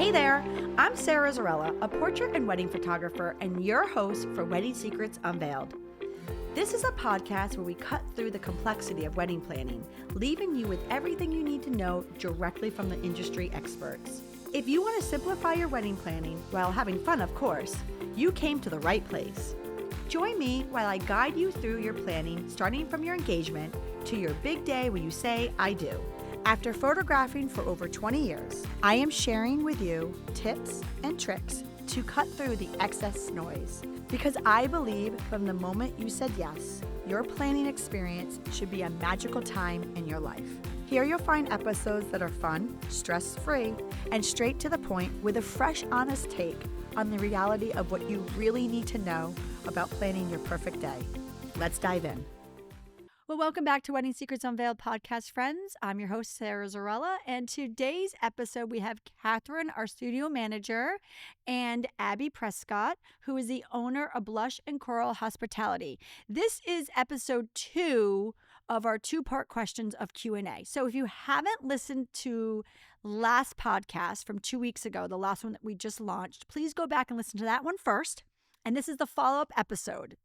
Hey there, I'm Sarah Zarella, a portrait and wedding photographer and your host for Wedding Secrets Unveiled. This is a podcast where we cut through the complexity of wedding planning, leaving you with everything you need to know directly from the industry experts. If you want to simplify your wedding planning while having fun, of course, you came to the right place. Join me while I guide you through your planning, starting from your engagement to your big day when you say, I do. After photographing for over 20 years, I am sharing with you tips and tricks to cut through the excess noise. Because I believe from the moment you said yes, your planning experience should be a magical time in your life. Here you'll find episodes that are fun, stress-free, and straight to the point with a fresh, honest take on the reality of what you really need to know about planning your perfect day. Let's dive in. Well, welcome back to Wedding Secrets Unveiled podcast, friends. I'm your host, Sarah Zarella, and today's episode, we have Kathryn, our studio manager, and Abby Prescott, who is the owner of Blush and Coral Hospitality. This is episode 2 of our 2-part questions of Q&A. So if you haven't listened to last podcast from 2 weeks ago, the last one that we just launched, please go back and listen to that one first. And this is the follow-up episode.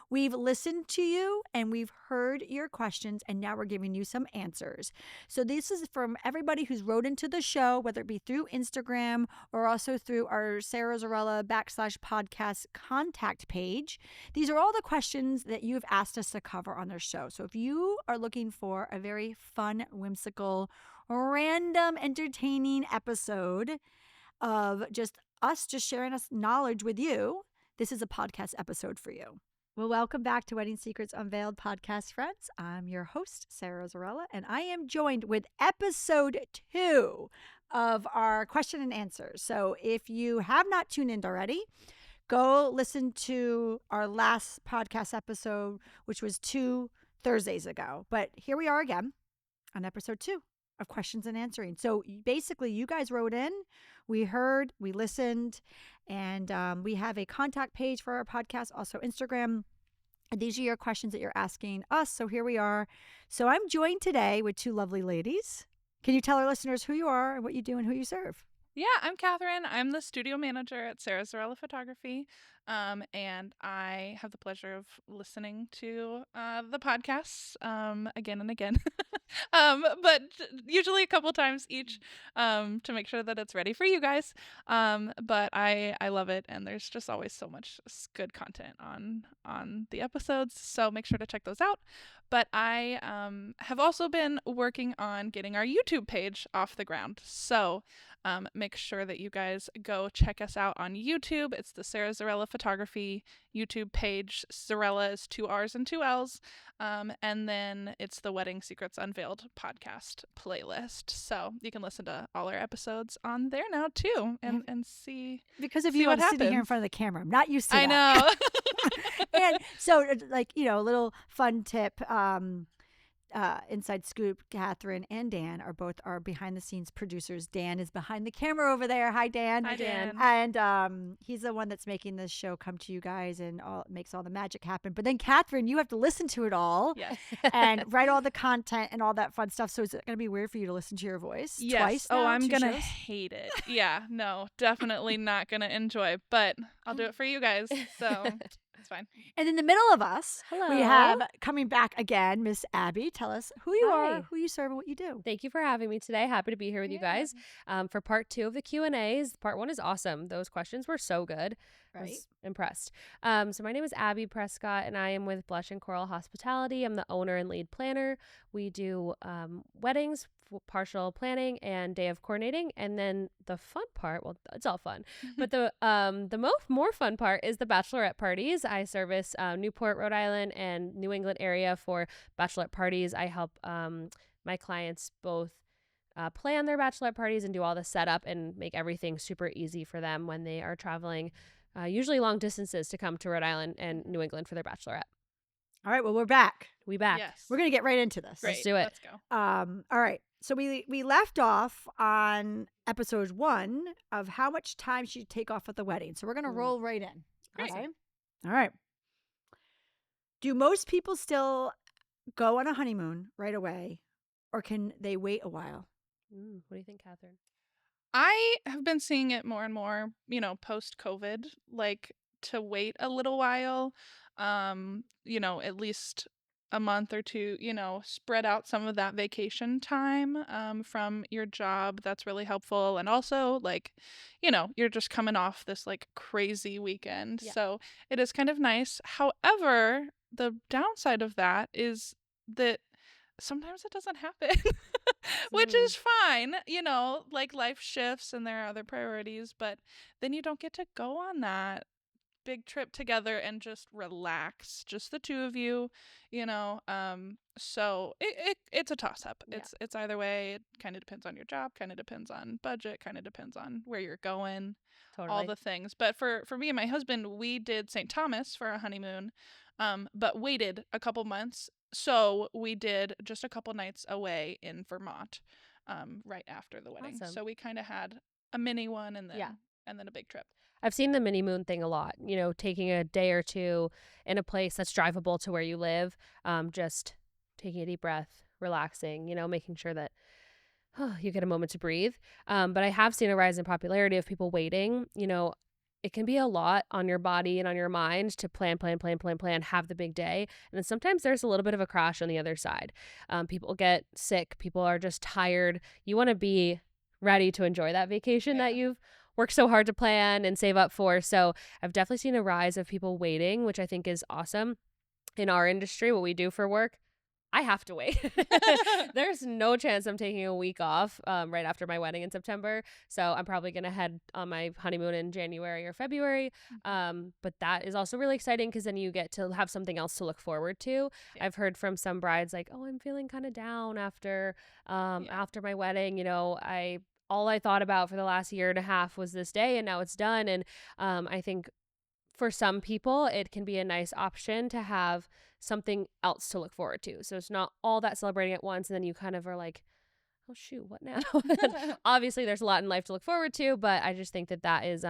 We've listened to you and we've heard your questions, and now we're giving you some answers. So this is from everybody who's wrote into the show, whether it be through Instagram or also through our Sarah Zarella /podcast contact page. These are all the questions that you've asked us to cover on their show. So if you are looking for a very fun, whimsical, random, entertaining episode of just us sharing us knowledge with you, this is a podcast episode for you. Well, welcome back to Wedding Secrets Unveiled podcast, friends. I'm your host, Sarah Zarella, and I am joined with episode 2 of our question and answers. So if you have not tuned in already, go listen to our last podcast episode, which was 2 Thursdays ago. But here we are again on episode 2 of questions and answering. So basically, you guys wrote in, we heard, we listened, and we have a contact page for our podcast, also Instagram. And these are your questions that you're asking us. So here we are. So I'm joined today with 2 lovely ladies. Can you tell our listeners who you are and what you do and who you serve? Yeah, I'm Kathryn. I'm the studio manager at Sarah Zarella Photography, and I have the pleasure of listening to the podcasts again and again, but usually a couple times each to make sure that it's ready for you guys. But I love it, and there's just always so much good content on the episodes, so make sure to check those out. But I have also been working on getting our YouTube page off the ground, so make sure that you guys go check us out on YouTube. It's the Sarah Zarella Photography YouTube page. Zarella is 2 R's and 2 L's. And then it's the Wedding Secrets Unveiled podcast playlist. So you can listen to all our episodes on there now too and see. Because of see you, what I'm sitting here in happens. front of the camera. I'm not used to I that. know. And so, a little fun tip, inside scoop, Kathryn and Dan are behind the scenes producers. Dan is behind the camera over there. Hi, Dan. Hi, Dan. And he's the one that's making this show come to you guys and makes all the magic happen. But then, Kathryn, you have to listen to it all Yes. and write all the content and all that fun stuff. So is it going to be weird for you to listen to your voice Yes. twice now, Oh, I'm 2 going to shows? hate it. Yeah, no, definitely not going to enjoy, but I'll do it for you guys. So it's fine. And in the middle of us, Hello. we have coming back again, Miss Abby. Tell us who you are, Hi. who you serve, and what you do. Thank you for having me today. Happy to be here with you guys. For part 2 of the Q&As. Part 1 is awesome. Those questions were so good. I Right. was impressed. So my name is Abby Prescott, and I am with Blush and Coral Hospitality. I'm the owner and lead planner. We do weddings, partial planning, and day of coordinating. And then the fun part, well, it's all fun, but the more fun part is the bachelorette parties. I service Newport, Rhode Island, and New England area for bachelorette parties. I help my clients both plan their bachelorette parties and do all the setup and make everything super easy for them when they are traveling, usually long distances, to come to Rhode Island and New England for their bachelorette. All right. Well, we're back. We back. Yes. We're going to get right into this. Great. Let's do it. Let's go. All right. So we left off on episode 1 of how much time should you take off at the wedding. So we're going to roll right in. Great. Okay. All right. Do most people still go on a honeymoon right away, or can they wait a while? What do you think, Kathryn? I have been seeing it more and more, post COVID, like to wait a little while, at least a month or two, spread out some of that vacation time from your job. That's really helpful. And also, like, you're just coming off this like crazy weekend. Yeah. So it is kind of nice. However, the downside of that is that sometimes it doesn't happen, which is fine. Like life shifts and there are other priorities, but then you don't get to go on that big trip together and just relax, just the two of you, so it's a toss up. Yeah. It's either way. It kind of depends on your job, kind of depends on budget, kind of depends on where you're going, Totally. all the things. But for me and my husband, we did St. Thomas for a honeymoon, but waited a couple months, so we did just a couple nights away in Vermont right after the wedding. Awesome. So we kind of had a mini one and then a big trip. I've seen the mini moon thing a lot, taking a day or two in a place that's drivable to where you live, just taking a deep breath, relaxing, making sure that you get a moment to breathe. But I have seen a rise in popularity of people waiting. It can be a lot on your body and on your mind to plan, have the big day. And then sometimes there's a little bit of a crash on the other side. People get sick. People are just tired. You want to be ready to enjoy that vacation that you've worked so hard to plan and save up for. So I've definitely seen a rise of people waiting, which I think is awesome. In our industry, what we do for work, I have to wait. There's no chance I'm taking a week off right after my wedding in September. So I'm probably going to head on my honeymoon in January or February. But that is also really exciting because then you get to have something else to look forward to. Yeah. I've heard from some brides like, oh, I'm feeling kind of down after my wedding. All I thought about for the last year and a half was this day, and now it's done. And I think for some people, it can be a nice option to have something else to look forward to. So it's not all that celebrating at once, and then you kind of are like, oh, shoot, what now? Obviously, there's a lot in life to look forward to, but I just think that is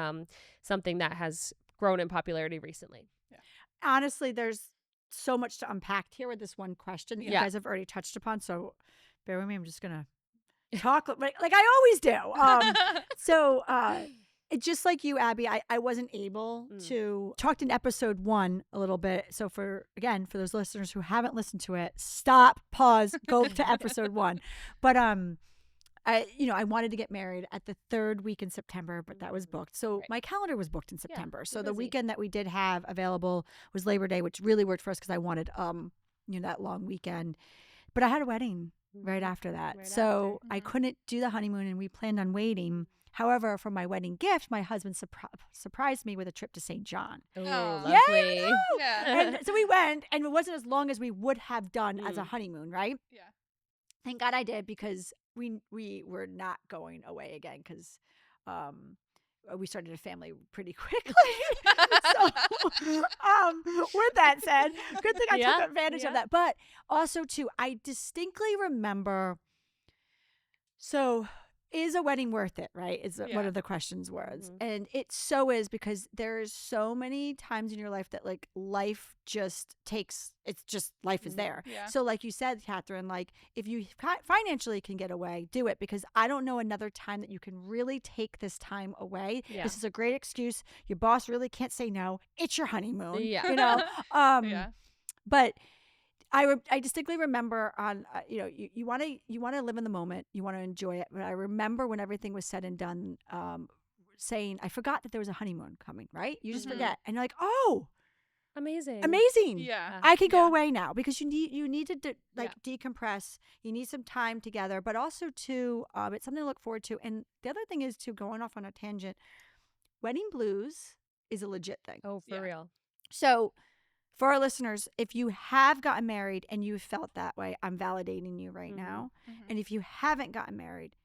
something that has grown in popularity recently. Yeah. Honestly, there's so much to unpack here with this one question that you guys have already touched upon. So bear with me. I'm just going to talk like I always do. So it's just like you, Abby, I wasn't able to talk in episode 1 a little bit. So for those listeners who haven't listened to it, stop, pause, go to episode 1. But I wanted to get married at the 3rd week in September, but that was booked. So my calendar was booked in September. So the weekend that we did have available was Labor Day, which really worked for us because I wanted that long weekend. But I had a wedding right after that. So I couldn't do the honeymoon, and we planned on waiting. However, for my wedding gift, my husband surprised me with a trip to St. John. Oh, lovely. Yeah. And so we went, and it wasn't as long as we would have done as a honeymoon, right? Yeah. Thank God I did, because we were not going away again because we started a family pretty quickly. So, with that said, good thing I took advantage of that. But also, too, I distinctly remember, so is a wedding worth it, right? Is one of the questions was. And it so is, because there's so many times in your life that like life just takes, it's just life is there. Yeah. So like you said, Kathryn, like if you financially can get away, do it, because I don't know another time that you can really take this time away. Yeah. This is a great excuse. Your boss really can't say no. It's your honeymoon. Yeah. But I distinctly remember on, you want to live in the moment, you want to enjoy it. But I remember when everything was said and done, saying, I forgot that there was a honeymoon coming, right? You just forget. And you're like, oh, amazing. Yeah. I can go away now, because you need to decompress. You need some time together, but also too, it's something to look forward to. And the other thing is, too, going off on a tangent, wedding blues is a legit thing. Oh, for real. So for our listeners, if you have gotten married and you felt that way, I'm validating you right now. And if you haven't gotten married,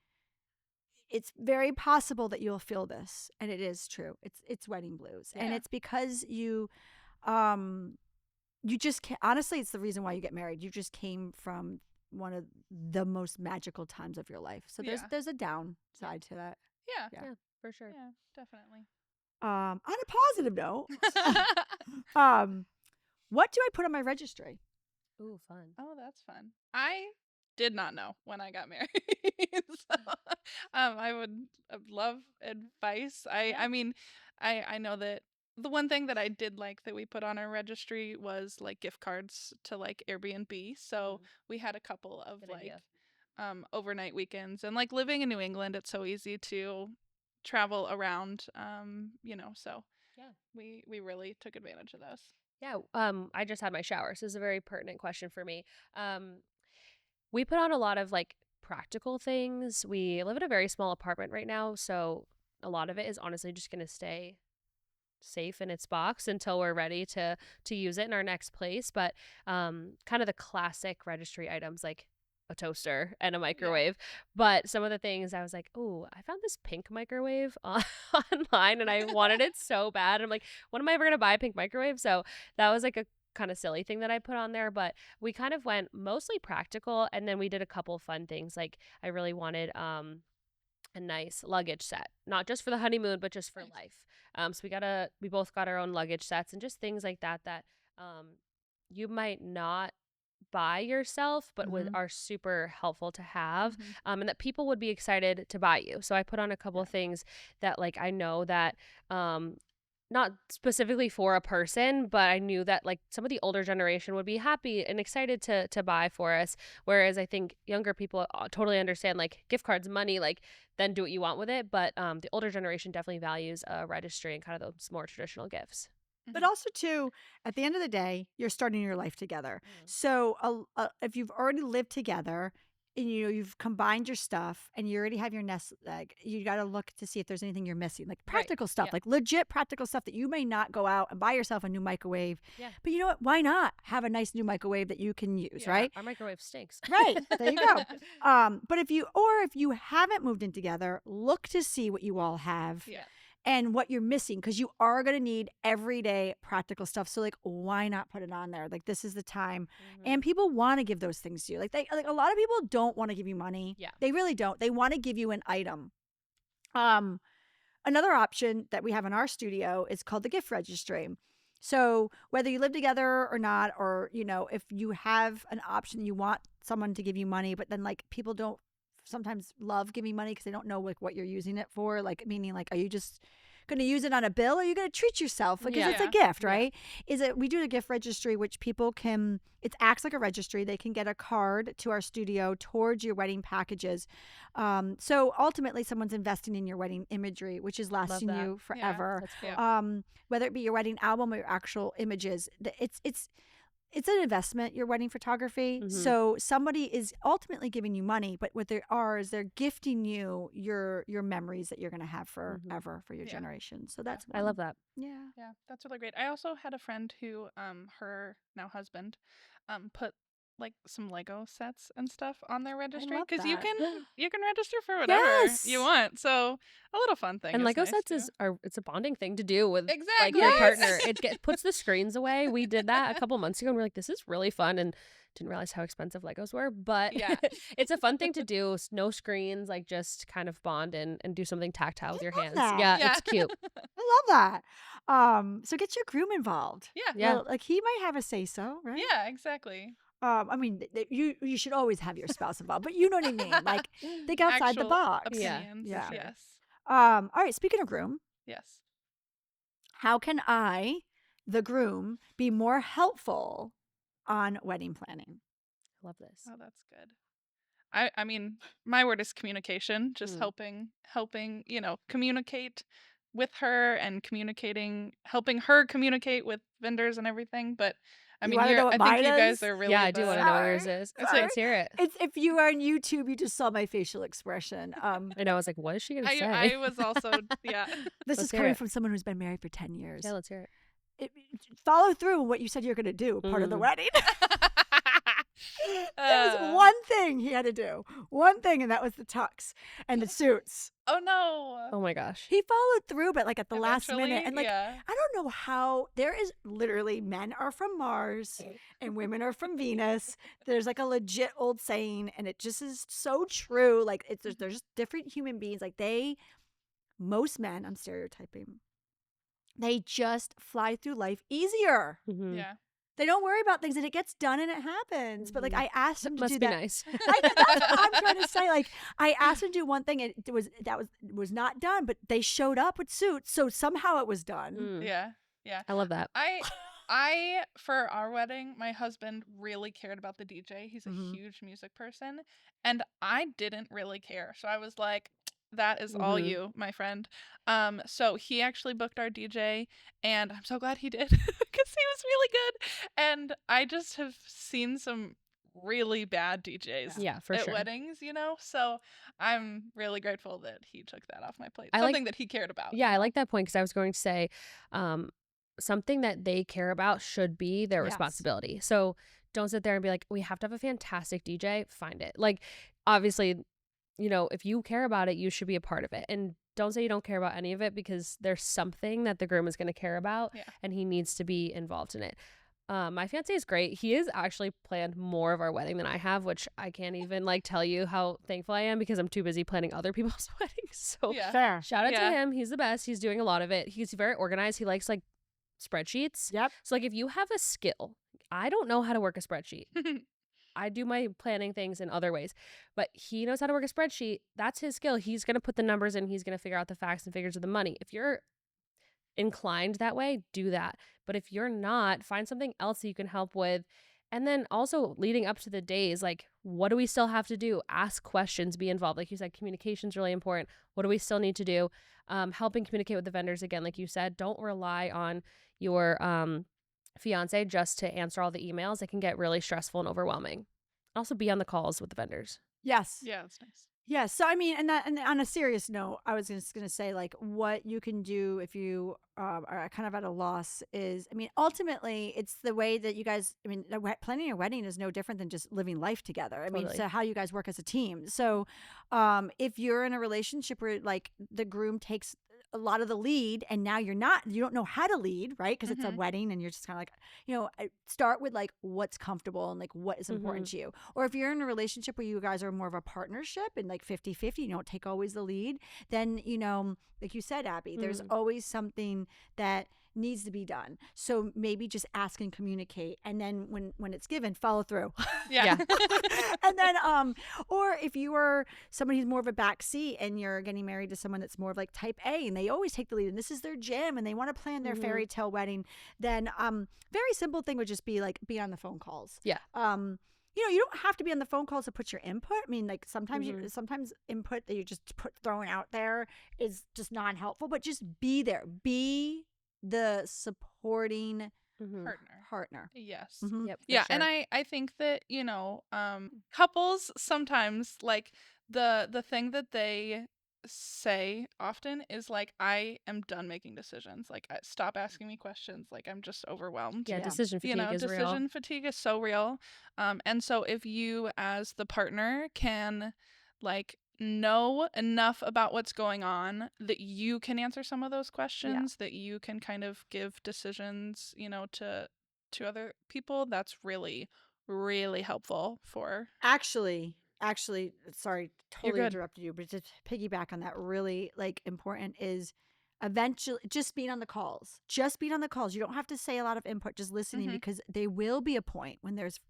it's very possible that you'll feel this, and it is true. It's wedding blues, and it's because you just can't, honestly, it's the reason why you get married. You just came from one of the most magical times of your life. So there's a downside to that. Yeah, for sure. Yeah, definitely. On a positive note, what do I put on my registry? Ooh, fun. Oh, that's fun. I did not know when I got married. So, I would love advice. I mean, I know that the one thing that I did like that we put on our registry was like gift cards to like Airbnb. So we had a couple of Good like idea. overnight weekends, and like living in New England, it's so easy to travel around. So Yeah. we really took advantage of those. Yeah. I just had my shower, so this is a very pertinent question for me. We put on a lot of like practical things. We live in a very small apartment right now, so a lot of it is honestly just gonna stay safe in its box until we're ready to use it in our next place. But kind of the classic registry items like a toaster and a microwave. But some of the things I was like, oh, I found this pink microwave online and I wanted it so bad. I'm like, when am I ever gonna buy a pink microwave? So that was like a kind of silly thing that I put on there. But we kind of went mostly practical, and then we did a couple fun things. Like I really wanted a nice luggage set, not just for the honeymoon, but just for life. So we both got our own luggage sets and just things like that you might not buy yourself, but are super helpful to have, and that people would be excited to buy you. So I put on a couple of things that like I know that not specifically for a person, but I knew that like some of the older generation would be happy and excited to buy for us. Whereas I think younger people totally understand like gift cards, money, like then do what you want with it. But the older generation definitely values a registry and kind of those more traditional gifts. But also, too, at the end of the day, you're starting your life together. So if you've already lived together and you've combined your stuff and you already have your nest egg, you got to look to see if there's anything you're missing, like practical stuff, like legit practical stuff that you may not go out and buy yourself a new microwave. Yeah. But you know what? Why not have a nice new microwave that you can use, right? Our microwave stinks. Right. There you go. But if you haven't moved in together, look to see what you all have. Yeah. And what you're missing, because you are going to need everyday practical stuff. So, like, why not put it on there? Like, this is the time. And people want to give those things to you. Like a lot of people don't want to give you money. Yeah. They really don't. They want to give you an item. Another option that we have in our studio is called the gift registry. So whether you live together or not, or, if you have an option, you want someone to give you money, but then like people don't sometimes love giving money because they don't know like what you're using it for. Like, meaning like, are you just going to use it on a bill, or are you going to treat yourself? Because it's a gift, right? We do the gift registry, which people can, it acts like a registry. They can get a card to our studio towards your wedding packages. So ultimately someone's investing in your wedding imagery, which is lasting you forever. Whether it be your wedding album or your actual images, it's an investment, your wedding photography. So somebody is ultimately giving you money, but what they are is they're gifting you your memories that you're going to have forever for your generation. So that's I love that. Yeah, that's really great. I also had a friend who her now husband put like some Lego sets and stuff on their registry, because you can register for whatever you want. So a little fun thing. And Lego nice sets too. it's a bonding thing to do with exactly like your partner. It puts the screens away. We did that a couple months ago and we're like, this is really fun, and didn't realize how expensive Legos were, but it's a fun thing to do. No screens, like just kind of bond and do something tactile with your hands. Yeah, it's cute. I love that. So get your groom involved. Yeah. Well, like he might have a say so, right? Yeah, exactly. I mean, you should always have your spouse involved, but you know what I mean. Like, think outside the box. Opinions. Yeah. Yes. All right. Speaking of groom, Yes. how can I, the groom, be more helpful on wedding planning? Love this. Oh, that's good. I mean, my word is communication. Just helping, communicate with her and helping her communicate with vendors and everything. But I mean, I think you guys are really. Yeah, I do want to know what yours is. Let's hear it. It's if you are on YouTube, you just saw my facial expression. I know. I was like, what is she gonna say? I was also This is coming from someone who's been married for 10 years. Yeah, let's hear it. Follow through on what you said you're going to do, part of the wedding. There was one thing he had to do. One thing, and that was the tux and the suits. Oh, no. Oh, my gosh. He followed through, but like at the last minute. And like, yeah. I don't know how, there is literally men are from Mars and women are from Venus. There's like a legit old saying, and it just is so true. Like, there's just different human beings. Like most men, I'm stereotyping, they just fly through life easier. Yeah. They don't worry about things and it gets done and it happens. But like I asked them to Must do be that. nice. That's what I'm trying to say. Like I asked them to do one thing and it was not done, but they showed up with suits, so somehow it was done. Yeah. I love that. I for our wedding, my husband really cared about the DJ. He's a huge music person, and I didn't really care. So I was like, that is all you, my friend. So he actually booked our DJ, and I'm so glad he did because he was really good. And I just have seen some really bad DJs for at sure. weddings, so I'm really grateful that he took that off my plate. I Something that he cared about. Yeah, I like that point because I was going to say something that they care about should be their responsibility. So don't sit there and be like, we have to have a fantastic DJ. Find it. Like, obviously, if you care about it, you should be a part of it. And don't say you don't care about any of it because there's something that the groom is going to care about and he needs to be involved in it. My fiance is great. He has actually planned more of our wedding than I have, which I can't even tell you how thankful I am because I'm too busy planning other people's weddings. So Fair. shout out to him. He's the best. He's doing a lot of it. He's very organized. He likes spreadsheets. Yep. So if you have a skill, I don't know how to work a spreadsheet. I do my planning things in other ways, but he knows how to work a spreadsheet. That's his skill. He's going to put the numbers in. He's going to figure out the facts and figures of the money. If you're inclined that way, do that. But if you're not, find something else that you can help with. And then also leading up to the days, what do we still have to do? Ask questions, be involved. Like you said, communication is really important. What do we still need to do? Helping communicate with the vendors again, like you said, don't rely on your fiance just to answer all the emails. It can get really stressful and overwhelming. Also be on the calls with the vendors. Yes. Yeah, that's nice. Yeah. So, I mean, and on a serious note, I was just going to say, what you can do if you are kind of at a loss is, I mean, ultimately, it's the way that you guys, planning your wedding is no different than just living life together. I mean, so how you guys work as a team. So, if you're in a relationship where, the groom takes a lot of the lead and now you don't know how to lead, right? Because it's a wedding and you're just kind of start with what's comfortable and what is important to you. Or if you're in a relationship where you guys are more of a partnership and 50-50, you don't take always the lead, then, like you said, Abby, there's always something that needs to be done. So maybe just ask and communicate. And then when it's given, follow through. Yeah. And then, or if you are somebody who's more of a backseat and you're getting married to someone that's more of type A and they always take the lead and this is their gym and they want to plan their fairy tale wedding, then very simple thing would just be be on the phone calls. Yeah. You don't have to be on the phone calls to put your input. I mean, sometimes sometimes input that you just throwing out there is just not helpful, but just be there. Be the supporting partner. Yes. Yep. Yeah, Sure. and I think that couples sometimes the thing that they say often is I am done making decisions. Stop asking me questions. I'm just overwhelmed. Yeah, decision fatigue is real. Decision fatigue is so real. And so if you as the partner can know enough about what's going on that you can answer some of those questions, that you can kind of give decisions, to other people, that's really, really helpful for. Actually, sorry, totally interrupted you, but to piggyback on that, really important is eventually just being on the calls. Just being on the calls. You don't have to say a lot of input, just listening, because there will be a point when there's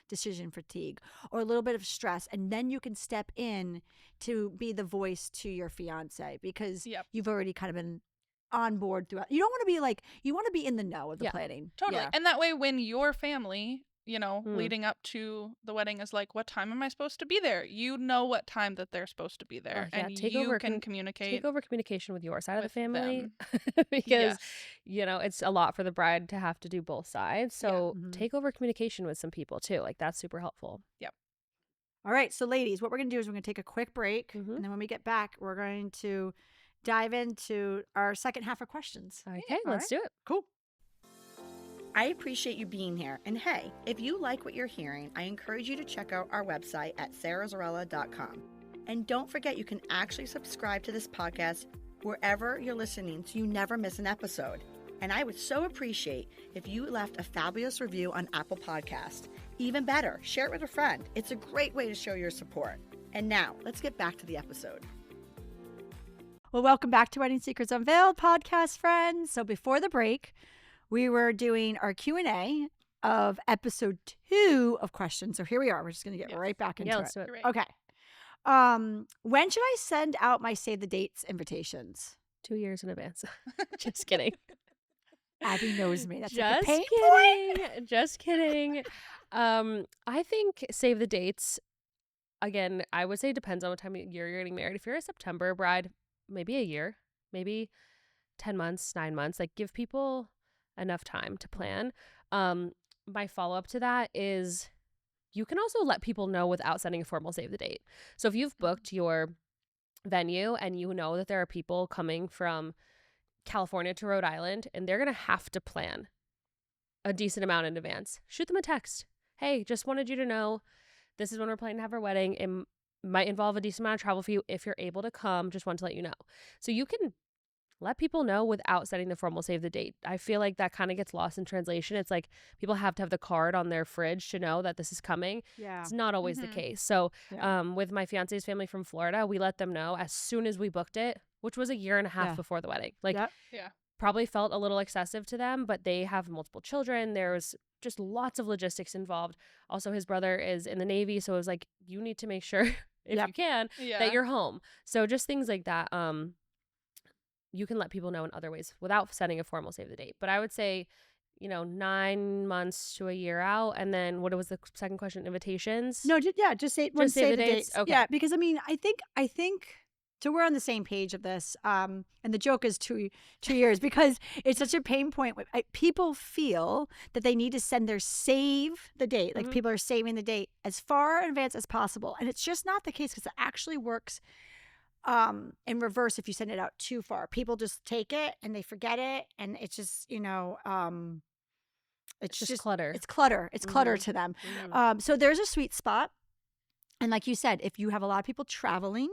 decision fatigue or a little bit of stress, and then you can step in to be the voice to your fiance because you've already kind of been on board throughout. You don't want to be you want to be in the know of the planning. Totally. And that way when your family leading up to the wedding is what time am I supposed to be there? You know what time that they're supposed to be there, and you can communicate. Take over communication with your side of the family because, it's a lot for the bride to have to do both sides. So take over communication with some people too. That's super helpful. Yep. All right. So ladies, what we're going to do is we're going to take a quick break. And then when we get back, we're going to dive into our second half of questions. Okay, let's do it. Cool. I appreciate you being here. And hey, if you like what you're hearing, I encourage you to check out our website at sarahzarella.com. And don't forget, you can actually subscribe to this podcast wherever you're listening so you never miss an episode. And I would so appreciate if you left a fabulous review on Apple Podcast. Even better, share it with a friend. It's a great way to show your support. And now, let's get back to the episode. Well, welcome back to Wedding Secrets Unveiled podcast, friends. So before the break, we were doing our Q&A of episode 2 of questions. So here we are. We're just going to get right back into let's it. do it. Right. Okay. When should I send out my save the dates invitations? 2 years in advance. Just kidding. Abby knows me. That's like a Just pain kidding. point. Just kidding. I think save the dates. Again, I would say depends on what time of year you're getting married. If you're a September bride, maybe a year, maybe 10 months, 9 months. Like, give people enough time to plan. My follow-up to that is you can also let people know without sending a formal save the date. So if you've booked your venue and you know that there are people coming from California to Rhode Island and they're going to have to plan a decent amount in advance, shoot them a text. Hey, just wanted you to know this is when we're planning to have our wedding. It might involve a decent amount of travel for you. If you're able to come, just want to let you know. So you can let people know without setting the formal save the date. I feel like that kind of gets lost in translation. It's like people have to have the card on their fridge to know that this is coming. Yeah. It's not always the case. So with my fiance's family from Florida, we let them know as soon as we booked it, which was a year and a half before the wedding. Like, probably felt a little excessive to them, but they have multiple children. There's just lots of logistics involved. Also, his brother is in the Navy, so it was like, you need to make sure, if you can, that you're home. So just things like that. You can let people know in other ways without setting a formal save the date. But I would say, 9 months to a year out. And then what was the second question? Invitations? No, just say the dates. Okay. Yeah, because I think so we're on the same page of this. And the joke is 2 years because it's such a pain point. People feel that they need to send their save the date, like people are saving the date as far in advance as possible. And it's just not the case because it actually works in reverse if you send it out too far. People just take it and they forget it, and it's just it's just clutter. It's clutter. It's clutter to them. So there's a sweet spot, and like you said, if you have a lot of people traveling,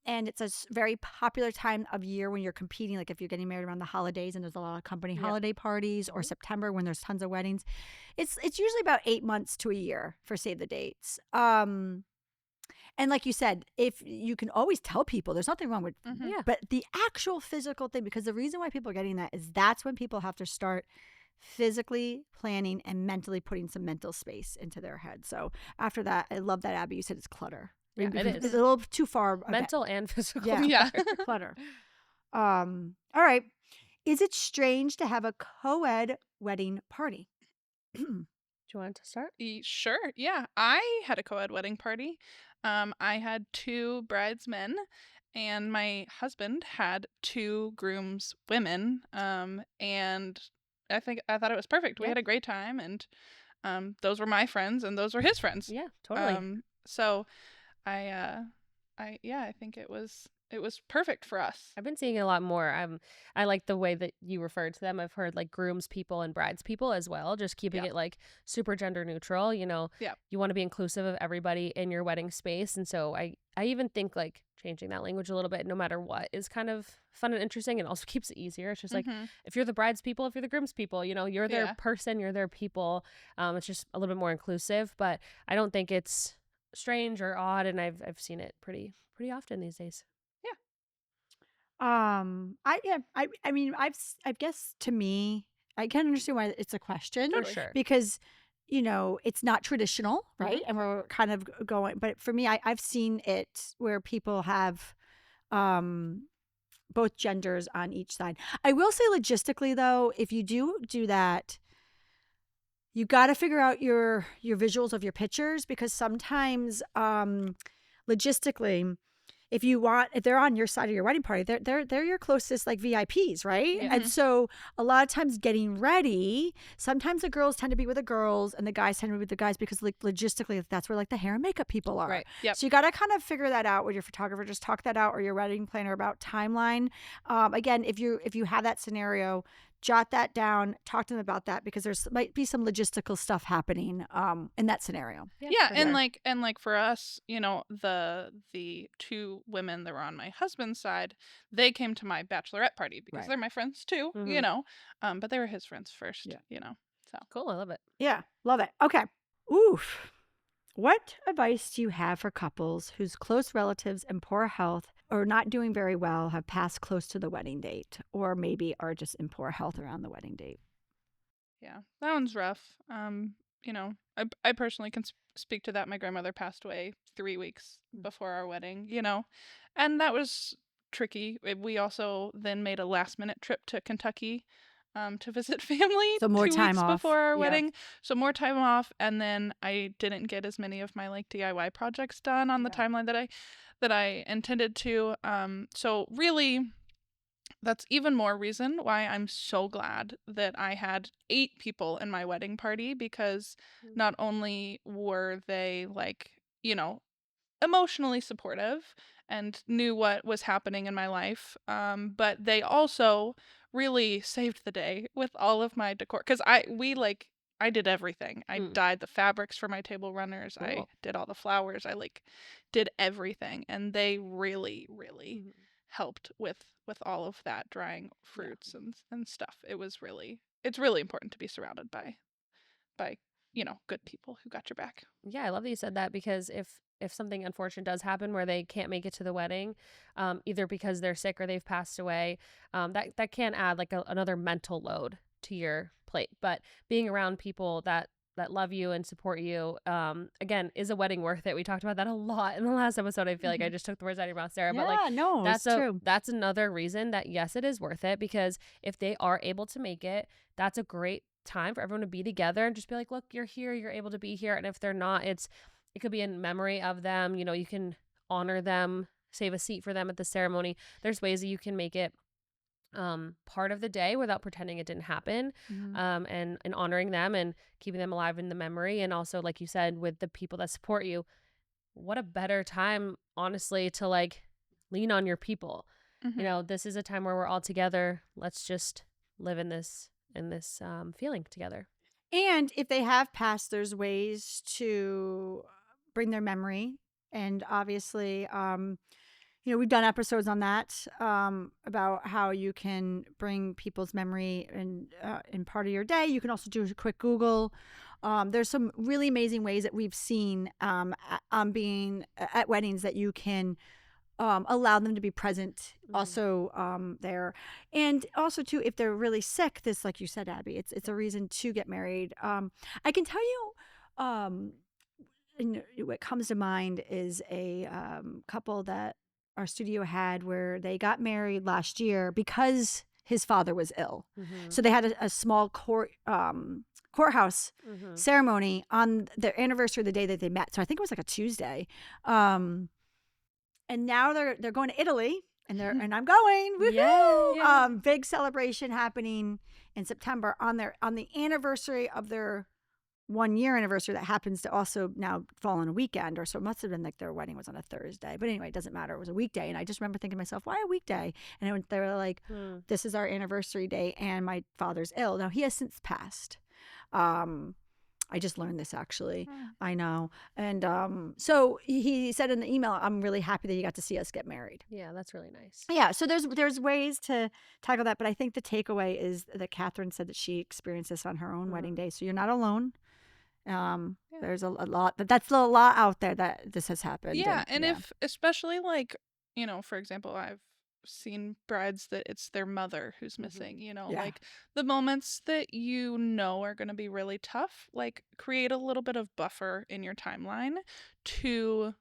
and it's a very popular time of year when you're competing, like if you're getting married around the holidays and there's a lot of company holiday parties, or September when there's tons of weddings, it's usually about 8 months to a year for save the dates. And like you said, if you can always tell people, there's nothing wrong with, but the actual physical thing, because the reason why people are getting that is that's when people have to start physically planning and mentally putting some mental space into their head. So after that, I love that, Abby, you said it's clutter. Yeah, it is. It's a little too far. Mental and physical. Yeah. Clutter. All right. Is it strange to have a co-ed wedding party? Do you want to start? Sure. Yeah. I had a co-ed wedding party. I had 2 bridesmen and my husband had 2 groomswomen. And I thought it was perfect. We had a great time, and those were my friends and those were his friends. Yeah, totally. So I think it was perfect for us. I've been seeing it a lot more. I like the way that you referred to them. I've heard like grooms people and brides people as well, just keeping it like super gender neutral. You want to be inclusive of everybody in your wedding space. And so I even think like changing that language a little bit, no matter what, is kind of fun and interesting, and also keeps it easier. It's just like, if you're the bride's people, if you're the groom's people, you're their person, you're their people. It's just a little bit more inclusive, but I don't think it's strange or odd. And I've seen it pretty often these days. I guess to me, I can understand why it's a question. For sure. Because, it's not traditional, right? And we're kind of going, but for me, I've seen it where people have both genders on each side. I will say logistically though, if you do that, you got to figure out your visuals of your pictures, because sometimes logistically, if they're on your side of your wedding party, they're your closest like VIPs, right? Yeah. And so a lot of times getting ready, sometimes the girls tend to be with the girls and the guys tend to be with the guys, because like logistically that's where like the hair and makeup people are. Right. Yep. So you got to kind of figure that out with your photographer. Just talk that out, or your wedding planner, about timeline. Again, if you have that scenario, jot that down, talk to them about that, because there's might be some logistical stuff happening in that scenario. Yeah, and like for us, the 2 women that were on my husband's side, they came to my bachelorette party because they're my friends too, but they were his friends first, so Cool. I love it. Yeah, love it. Okay. Oof. What advice do you have for couples whose close relatives in poor health or not doing very well have passed close to the wedding date, or maybe are just in poor health around the wedding date? Yeah, that one's rough. You know, I personally can speak to that. My grandmother passed away 3 weeks before our wedding, you know, and that was tricky. We also then made a last minute trip to Kentucky to visit family So more 2 time weeks off. before our Yeah. wedding. So more time off, and then I didn't get as many of my like DIY projects done on the timeline that I intended to. So really, that's even more reason why I'm so glad that I had 8 people in my wedding party, because not only were they like, you know, emotionally supportive and knew what was happening in my life, but they also really saved the day with all of my decor, because I did everything. I dyed the fabrics for my table runners. Cool. I did all the flowers. I like did everything, and they really helped with all of that, drying fruits and stuff. It's really important to be surrounded by you know, good people who got your back. Yeah, I love that you said that, because if something unfortunate does happen where they can't make it to the wedding, either because they're sick or they've passed away, that can add like another mental load to your plate. But being around people that love you and support you, again, is a wedding worth it? We talked about that a lot in the last episode. I feel like I just took the words out of your mouth, Sarah. Yeah, but like, no, that's it's true. That's another reason that yes, it is worth it, because if they are able to make it, that's a great time for everyone to be together and just be like, look, you're here, you're able to be here. And if they're not, it could be in memory of them. You know, you can honor them, save a seat for them at the ceremony. There's ways that you can make it part of the day without pretending it didn't happen, and honoring them and keeping them alive in the memory. And also, like you said, with the people that support you, what a better time, honestly, to like lean on your people. You know, this is a time where we're all together. Let's just live in this feeling together. And if they have passed, there's ways to bring their memory. And obviously, you know, we've done episodes on that, about how you can bring people's memory in part of your day. You can also do a quick Google. There's some really amazing ways that we've seen being at weddings that you can allow them to be present also there. And also too, if they're really sick, this, like you said, Abby, it's a reason to get married. I can tell you, and what comes to mind is a couple that our studio had where they got married last year because his father was ill. So they had a small courthouse ceremony on their anniversary, the day that they met. So I think it was like a Tuesday. And now they're going to Italy, and I'm going. Woohoo! Yeah. Big celebration happening in September on the anniversary of their 1 year anniversary that happens to also now fall on a weekend, or so it must have been like their wedding was on a Thursday. But anyway, it doesn't matter. It was a weekday, and I just remember thinking to myself, why a weekday? And they were like, this is our anniversary day, and my father's ill. Now he has since passed. I just learned this actually. I know. And so he said in the email, I'm really happy that you got to see us get married. Yeah, that's really nice. Yeah, so there's ways to tackle that, but I think the takeaway is that Kathryn said that she experienced this on her own wedding day. So you're not alone. There's a lot, but that's a lot out there that this has happened. Yeah, and if, especially like, you know, for example, I've seen brides that it's their mother who's missing, you know, like the moments that you know are going to be really tough, like create a little bit of buffer in your timeline to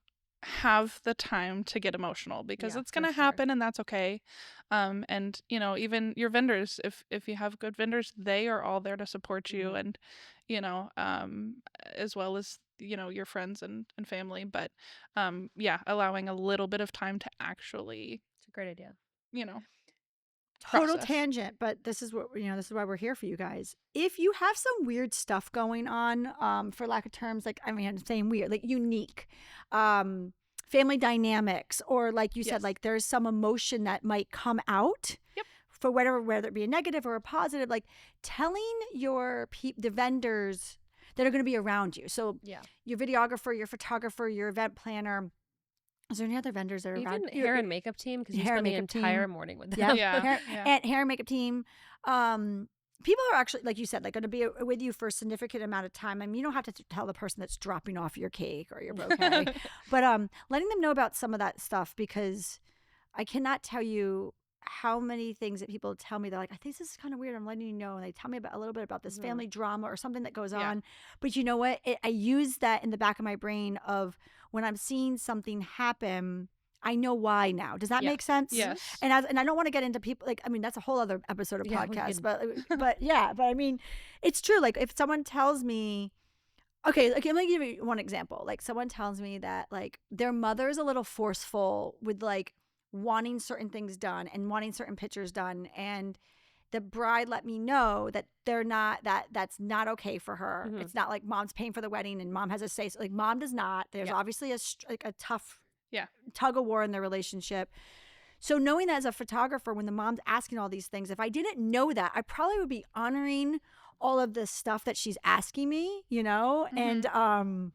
have the time to get emotional, because it's going to happen, and that's okay. And you know, even your vendors, if you have good vendors, they are all there to support you, and you know, as well as, you know, your friends and family. But yeah, allowing a little bit of time to actually, It's a great idea. you know, total process. tangent, but this is what, you know, this is why we're here for you guys. If you have some weird stuff going on, for lack of terms, like, I mean, I'm saying weird, like unique, family dynamics, or like you said, like there's some emotion that might come out for whatever, whether it be a negative or a positive, like telling the vendors that are going to be around you. So your videographer, your photographer, your event planner. Is there any other vendors that are even around? Hair and makeup team, because you spend the entire morning with them. And hair and makeup team. People are actually, like you said, like going to be with you for a significant amount of time. I mean, you don't have to tell the person that's dropping off your cake or your bouquet, but letting them know about some of that stuff, because I cannot tell you how many things that people tell me. They're like, I think this is kind of weird. I'm letting you know. And they tell me about a little bit about this family drama or something that goes on. But you know what? I use that in the back of my brain of when I'm seeing something happen, I know why now. Does that make sense? Yes. And I don't want to get into people like, I mean, that's a whole other episode of podcast, but I mean, it's true. Like if someone tells me, okay, like, let me give you one example. Like someone tells me that like their mother's a little forceful with like wanting certain things done and wanting certain pictures done, and the bride let me know that that's not okay for her. It's not like mom's paying for the wedding and mom has a say. So, like mom does not. There's obviously a tough tug of war in their relationship. So knowing that as a photographer, when the mom's asking all these things, if I didn't know that, I probably would be honoring all of the stuff that she's asking me, you know, and I'm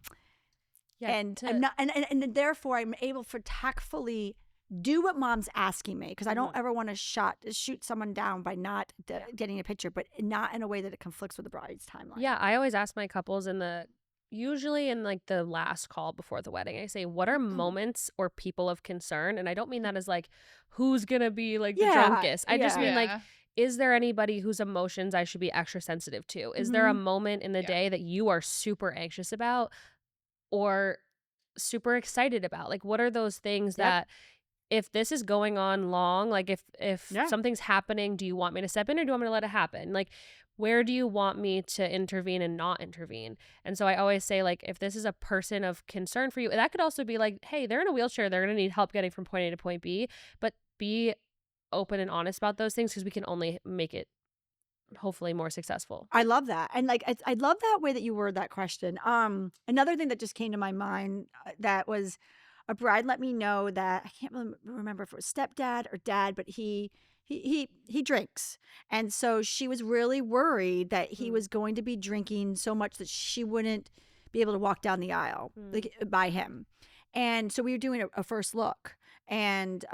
not, and therefore I'm able to tactfully do what mom's asking me, because I don't ever want to shoot someone down by not getting a picture, but not in a way that it conflicts with the bride's timeline. Yeah, I always ask my couples usually in like the last call before the wedding, I say, what are moments or people of concern? And I don't mean that as like, who's gonna be like the drunkest. I just mean like, is there anybody whose emotions I should be extra sensitive to? Is there a moment in the day that you are super anxious about or super excited about? Like, what are those things that if this is going on long, like if something's happening, do you want me to step in or do you want me to let it happen? Like, where do you want me to intervene and not intervene? And so I always say, like, if this is a person of concern for you, that could also be like, hey, they're in a wheelchair. They're going to need help getting from point A to point B. But be open and honest about those things, because we can only make it hopefully more successful. I love that. And like, I love that way that you word that question. Another thing that just came to my mind that was a bride let me know that, I can't remember if it was stepdad or dad, but he drinks. And so she was really worried that he was going to be drinking so much that she wouldn't be able to walk down the aisle like, by him. And so we were doing a first look. And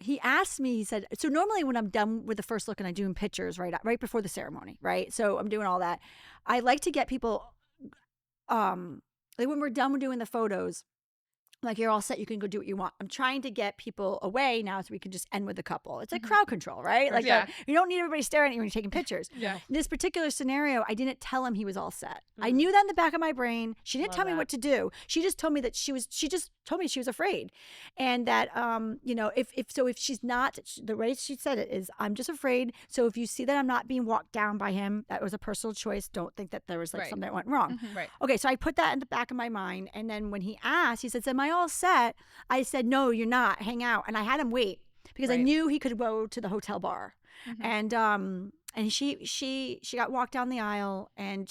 he asked me, he said, so normally when I'm done with the first look and I'm doing pictures right before the ceremony, right? So I'm doing all that. I like to get people, like when we're done with doing the photos, like, you're all set, you can go do what you want. I'm trying to get people away now so we can just end with a couple. It's like crowd control, right? Like, you don't need everybody staring at you when you're taking pictures. In this particular scenario, I didn't tell him he was all set. I knew that in the back of my brain. She didn't tell me what to do. She just told me that she just told me she was afraid. And that, you know, if she's not, the way she said it is, I'm just afraid. So if you see that I'm not being walked down by him, that was a personal choice. Don't think that there was like something that went wrong. Okay, so I put that in the back of my mind. And then when he asked, he said, am I all set? I said, no, you're not. Hang out. And I had him wait because I knew he could go to the hotel bar. And she got walked down the aisle, and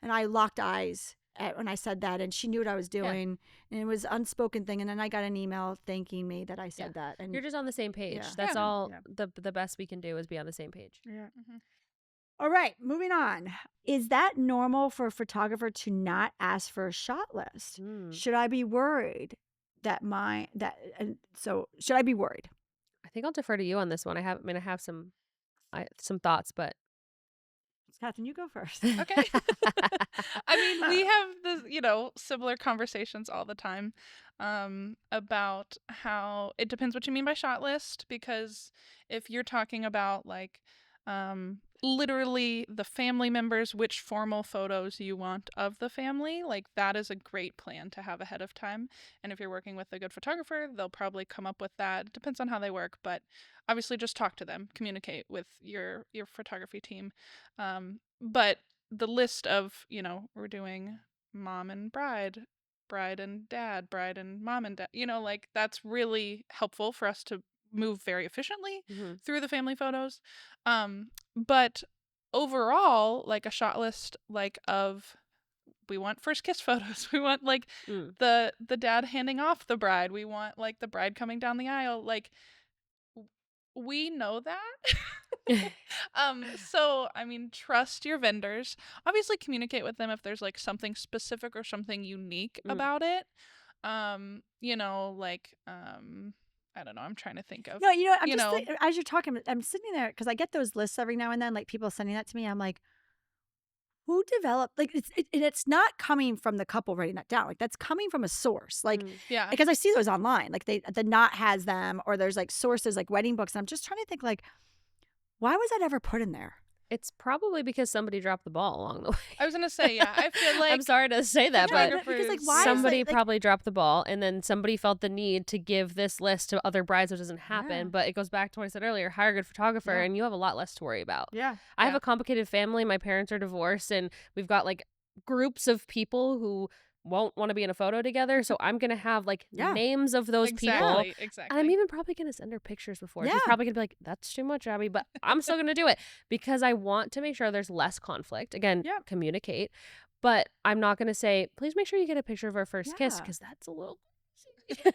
I locked eyes when I said that, and she knew what I was doing, and it was an unspoken thing. And then I got an email thanking me that I said that. And you're just on the same page. That's all. The best we can do is be on the same page. All right, moving on. Is that normal for a photographer to not ask for a shot list? Should I be worried should I be worried? I think I'll defer to you on this one. I have some thoughts, but Kathryn, you go first. Okay. I mean, we have the, similar conversations all the time about how it depends what you mean by shot list, because if you're talking about like literally the family members, which formal photos you want of the family, like that is a great plan to have ahead of time. And if you're working with a good photographer, they'll probably come up with that. It depends on how they work, but obviously just talk to them, communicate with your photography team. But the list of, we're doing mom and bride and dad, bride and mom and dad, like that's really helpful for us to move very efficiently through the family photos. But overall, like a shot list, like of, we want first kiss photos. We want like the dad handing off the bride. We want like the bride coming down the aisle. Like we know that. So I mean, trust your vendors. Obviously communicate with them if there's like something specific or something unique about it. I don't know. I'm trying to think of. No, as you're talking, I'm sitting there because I get those lists every now and then, like people sending that to me. I'm like, who developed, like, it's not coming from the couple writing that down. Like, that's coming from a source. Like, Yeah. because I see those online, like the Knot has them, or there's like sources like wedding books. And I'm just trying to think, like, why was that ever put in there? It's probably because somebody dropped the ball along the way. I was gonna say, yeah, I feel like I'm sorry to say that, but because, like, why is, somebody like, probably dropped the ball, and then somebody felt the need to give this list to other brides, which doesn't happen. Yeah. But it goes back to what I said earlier: hire a good photographer, Yeah. and you have a lot less to worry about. yeah, I have Yeah. a complicated family. My parents are divorced, and we've got like groups of people who won't want to be in a photo together. So I'm gonna have like Yeah. names of those people. exactly. And I'm even probably going to send her pictures before. She's Yeah. probably going to be like, that's too much, Abby, but I'm still going to do it because I want to make sure there's less conflict. Again, Yeah. communicate. But I'm not going to say, please make sure you get a picture of our first kiss Yeah. because that's a little...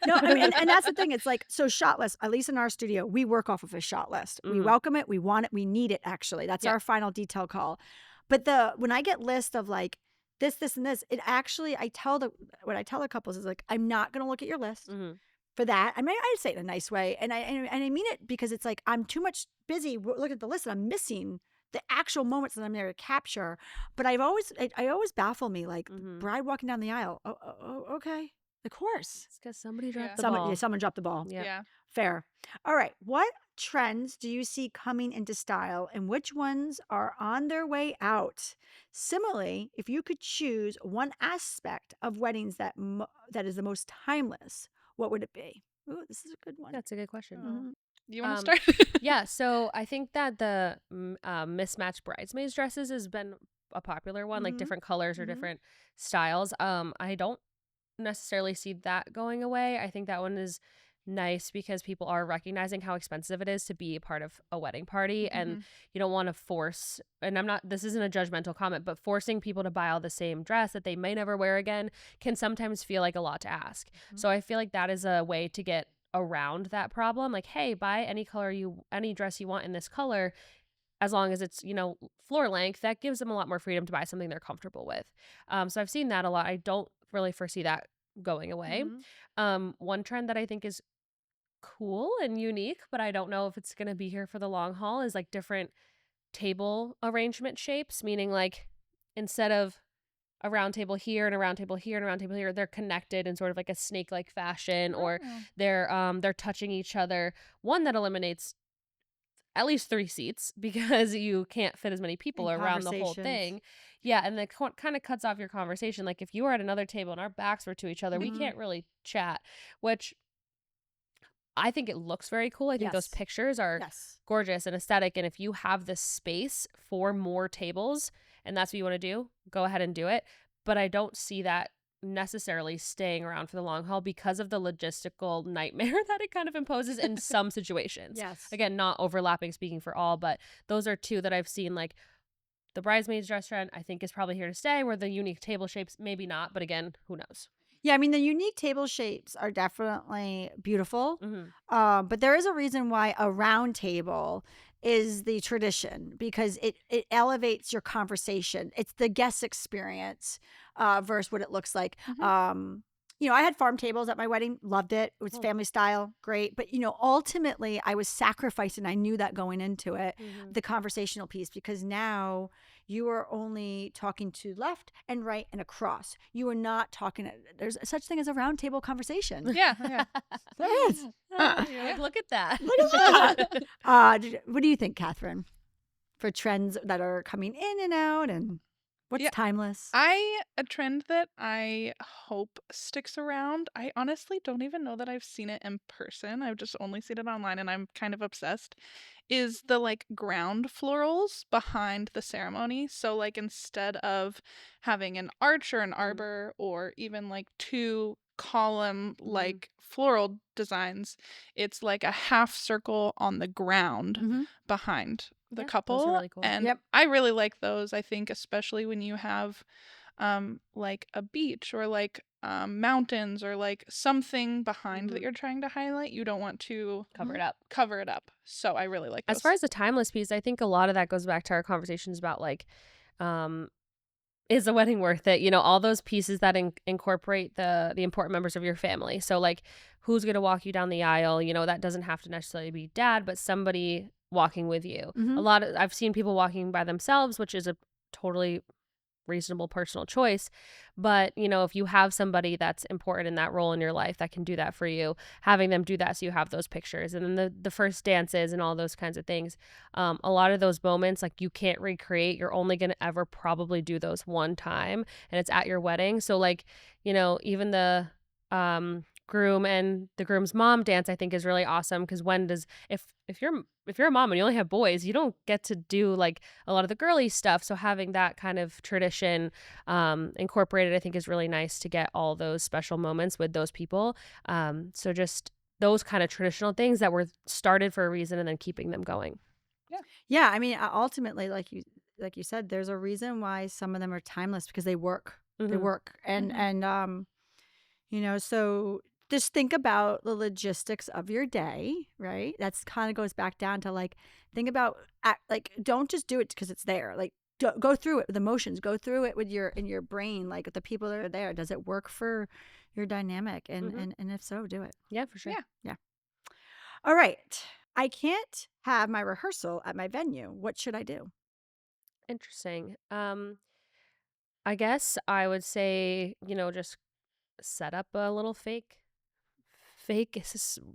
No, I mean, and that's the thing. It's like, so shot list, at least in our studio, we work off of a shot list. We Mhm. welcome it. We want it. We need it, actually. That's Yeah. our final detail call. But when I get list of like this, and this, it actually, what I tell the couples is like, I'm not going to look at your list Mhm. for that. I mean, I say it in a nice way. And I mean it because it's like, I'm too much busy looking at the list and I'm missing the actual moments that I'm there to capture. But I always baffle me, like, Mhm. bride walking down the aisle. Oh, okay. Of course. It's because somebody dropped Yeah. the Someone, ball. yeah, someone dropped the ball. Yep. Yeah. Fair. All right. What trends do you see coming into style and which ones are on their way out? Similarly, if you could choose one aspect of weddings that is the most timeless, what would it be? Ooh, this is a good one. That's a good question. Mhm. You want to Um, start? Yeah, so I think that the mismatched bridesmaids dresses has been a popular one, like Mhm. different colors or Mhm. different styles. I don't necessarily see that going away. I think that one is nice because people are recognizing how expensive it is to be a part of a wedding party, and you don't want to force, and this isn't a judgmental comment, but forcing people to buy all the same dress that they may never wear again can sometimes feel like a lot to ask. So I feel like that is a way to get around that problem. Like, hey, buy any dress you want in this color, as long as it's, floor length. That gives them a lot more freedom to buy something they're comfortable with. So I've seen that a lot. I don't really foresee that going away. Mhm. One trend that I think is cool and unique, but I don't know if it's going to be here for the long haul, is like different table arrangement shapes, meaning like instead of a round table here and a round table here and a round table here, they're connected in sort of like a snake-like fashion, or Oh. they're touching each other. One that eliminates at least 3 seats because you can't fit as many people And around the whole conversations. thing. Yeah, and that kind of cuts off your conversation. Like if you were at another table and our backs were to each other, we Mhm. can't really chat, which I think it looks very cool. I think those Yes. pictures are Yes. gorgeous and aesthetic. And if you have the space for more tables and that's what you want to do, go ahead and do it. But I don't see that necessarily staying around for the long haul because of the logistical nightmare that it kind of imposes in some situations. Yes. Again, not overlapping, speaking for all, but those are two that I've seen. Like the bridesmaids dress trend, I think, is probably here to stay, where the unique table shapes, maybe not. But again, who knows? Yeah, I mean, the unique table shapes are definitely beautiful. Mm-hmm. But there is a reason why a round table is the tradition, because it elevates your conversation. It's the guest experience versus what it looks like. I had farm tables at my wedding, loved it. It was Cool. family style, great. But, ultimately I was sacrificing, I knew that going into it, Mm-hmm. the conversational piece, because now you are only talking to left and right and across. You are not talking, there's such thing as a round table conversation. Yeah. Yeah. There is. You're like, look at that. Look at that. What do you think, Kathryn, for trends that are coming in and out, and what's Yeah, timeless? a trend that I hope sticks around. I honestly don't even know that I've seen it in person. I've just only seen it online, and I'm kind of obsessed. Is the like ground florals behind the ceremony. So like instead of having an arch or an arbor or even like 2 column like floral designs, it's like a half circle on the ground Mhm. behind the Yeah, those are couple. really cool. And Yep. I really like those. I think especially when you have like a beach or like mountains or like something behind that you're trying to highlight, you don't want to Cover it up. cover it up. So I really like those. As far as the timeless piece, I think a lot of that goes back to our conversations about like, is a wedding worth it? All those pieces that incorporate the important members of your family. So like, who's going to walk you down the aisle? That doesn't have to necessarily be dad, but somebody walking with you. Mhm. I've seen people walking by themselves, which is a totally reasonable personal choice. But, if you have somebody that's important in that role in your life that can do that for you, having them do that so you have those pictures. And then the first dances and all those kinds of things. A lot of those moments, like, you can't recreate. You're only going to ever probably do those one time, and it's at your wedding. So, like, even the groom and the groom's mom dance, I think, is really awesome, because if you're a mom and you only have boys, you don't get to do like a lot of the girly stuff. So having that kind of tradition incorporated, I think, is really nice to get all those special moments with those people. So just those kind of traditional things that were started for a reason, and then keeping them going. Yeah, I mean, ultimately, like you said, there's a reason why some of them are timeless, because they work. They work. And so just think about the logistics of your day, right? That's kind of goes back down to, like, think about, like, don't just do it because it's there. Like, go through it with emotions. Go through it with in your brain, like, with the people that are there. Does it work for your dynamic? And if so, do it. Yeah, for sure. Yeah. All right. I can't have my rehearsal at my venue. What should I do? Interesting. I guess I would say, just set up a little fake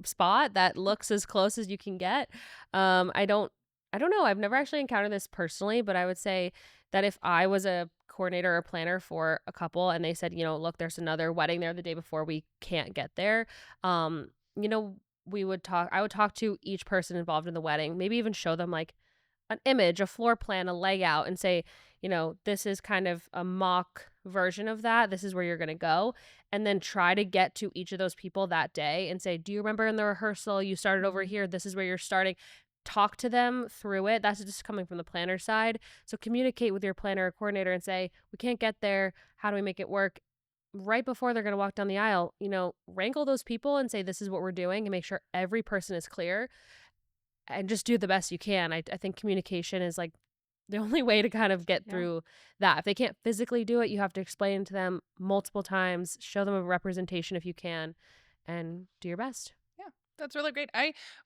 spot that looks as close as you can get. I don't know. I've never actually encountered this personally, but I would say that if I was a coordinator or planner for a couple and they said, look, there's another wedding there the day before, we can't get there. I would talk to each person involved in the wedding, maybe even show them like an image, a floor plan, a layout, and say, this is kind of a mock version of that. This is where you're going to go. And then try to get to each of those people that day and say, do you remember in the rehearsal, you started over here? This is where you're starting. Talk to them through it. That's just coming from the planner side. So communicate with your planner or coordinator and say, we can't get there. How do we make it work? Right before they're going to walk down the aisle, wrangle those people and say, this is what we're doing, and make sure every person is clear. And just do the best you can. I think communication is like the only way to kind of get through that. If they can't physically do it, you have to explain to them multiple times, show them a representation if you can, and do your best. Yeah, that's really great.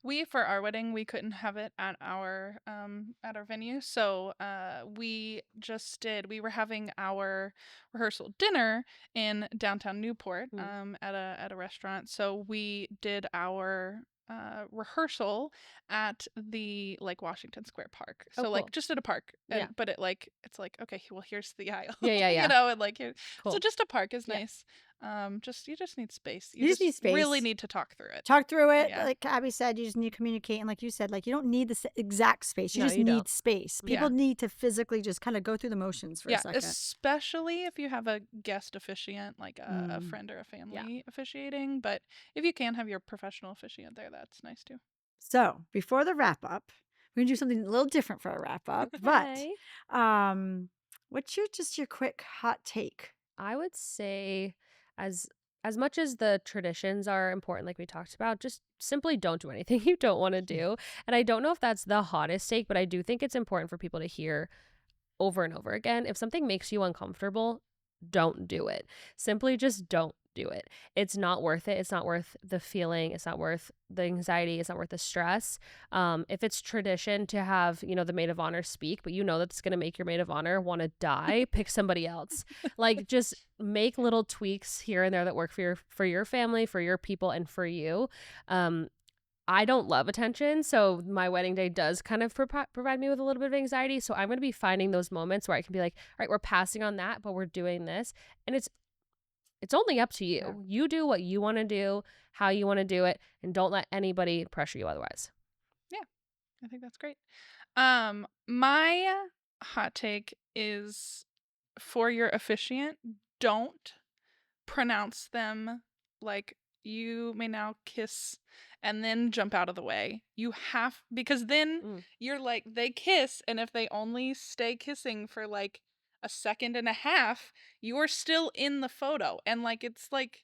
We for our wedding, we couldn't have it at our venue, so we were having our rehearsal dinner in downtown Newport at a restaurant. So we did our rehearsal at the Washington Square Park. So cool. just at a park. But it's like, okay, well, here's the aisle. Yeah. And here. Cool. So just a park is nice. You just need space. You just need space. Really need to talk through it. Yeah. Like Abby said, you just need to communicate. And like you said, like, you don't need the exact space. You need space. People need to physically just kind of go through the motions for a second. Especially if you have a guest officiant, like a friend or a family officiating. But if you can have your professional officiant there, that's nice too. So before the wrap up, we're going to do something a little different for a wrap up. But what's your quick hot take? I would say, as much as the traditions are important, like we talked about, just simply don't do anything you don't want to do. And I don't know if that's the hottest take, but I do think it's important for people to hear over and over again. If something makes you uncomfortable, don't do it. Simply just don't do it. It's not worth it. It's not worth the feeling. It's not worth the anxiety. It's not worth the stress. If it's tradition to have, the maid of honor speak, but that's going to make your maid of honor want to die, pick somebody else. Like, just make little tweaks here and there that work for your family, for your people, and for you. I don't love attention, so my wedding day does kind of provide me with a little bit of anxiety. So I'm going to be finding those moments where I can be like, all right, we're passing on that, but we're doing this. And it's only up to you. Yeah. You do what you want to do, how you want to do it, and don't let anybody pressure you otherwise. Yeah, I think that's great. My hot take is, for your officiant, don't pronounce them like, you may now kiss and then jump out of the way. Because then you're like, they kiss, and if they only stay kissing for like a second and a half, you're still in the photo, and it's like,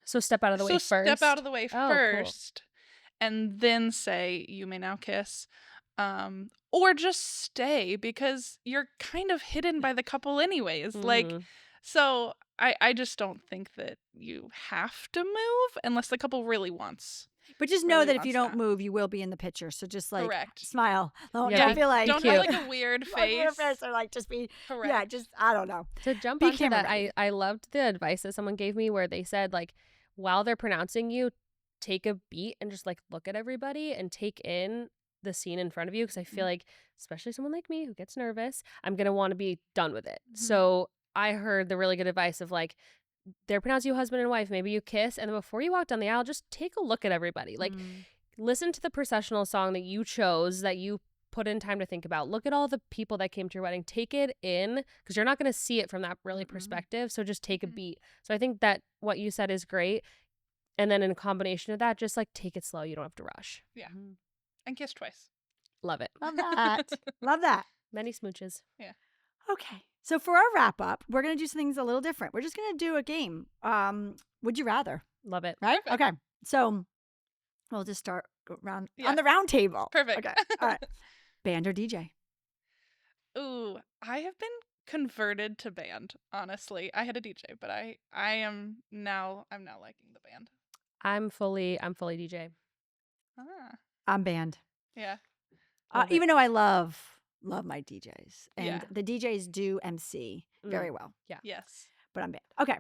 so step out of the way first. Step out of the way first, cool. And then say, you may now kiss, or just stay, because you're kind of hidden by the couple anyways. So I just don't think that you have to move unless the couple really wants But just know really that if you wants don't that. move, you will be in the picture. So just like Correct. smile. Don't Yeah, feel like Don't have like a weird like your face. face or like just be Correct. yeah, just I don't know. To jump Be onto camera that, ready. I loved the advice that someone gave me where they said, like, while they're pronouncing you, take a beat and just like look at everybody and take in the scene in front of you, because I feel like, especially someone like me who gets nervous, I'm gonna want to be done with it. So I heard the really good advice of like, they're pronouncing you husband and wife, maybe you kiss, and then before you walk down the aisle, just take a look at everybody. Like, listen to the processional song that you chose, that you put in time to think about. Look at all the people that came to your wedding. Take it in, because you're not going to see it from that really perspective. So just take a beat. So I think that what you said is great. And then in combination of that, just like take it slow. You don't have to rush. Yeah. And kiss twice. Love it. Love that. Love that. Many smooches. Yeah. Okay. So for our wrap up, we're gonna do some things a little different. We're just gonna do a game. Would you rather? Love it. Right? Perfect. Okay. So we'll just start around Yeah. on the round table. Perfect. Okay. All right. Band or DJ? Ooh, I have been converted to band, honestly. I had a DJ, but I'm now liking the band. I'm fully DJ. Ah. I'm band. Yeah. Love it. Even though I love my DJs, and Yeah. the DJs do MC very well, Yes. but I'm band. Okay.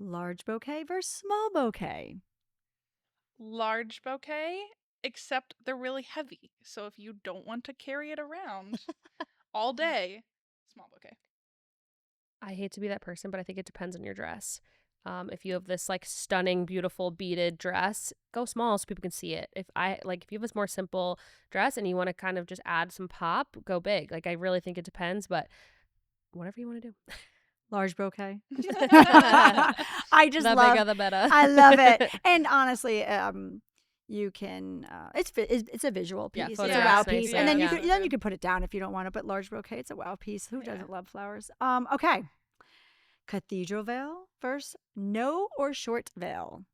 Large bouquet versus small bouquet. Large bouquet, except they're really heavy. So if you don't want to carry it around all day, small bouquet. I hate to be that person, but I think it depends on your dress. If you have this like stunning, beautiful beaded dress, go small so people can see it. If you have this more simple dress and you want to kind of just add some pop, go big. Like, I really think it depends, but whatever you want to do. Large bouquet. I just The love bigger the better. I love it. And honestly, you can it's a visual piece. Yeah, It's a photographs wow nice, piece. yeah. And then Yeah. you can put it down if you don't want it, but large bouquet, it's a wow piece. Who Yeah. doesn't love flowers? Okay. Cathedral veil versus no or short veil.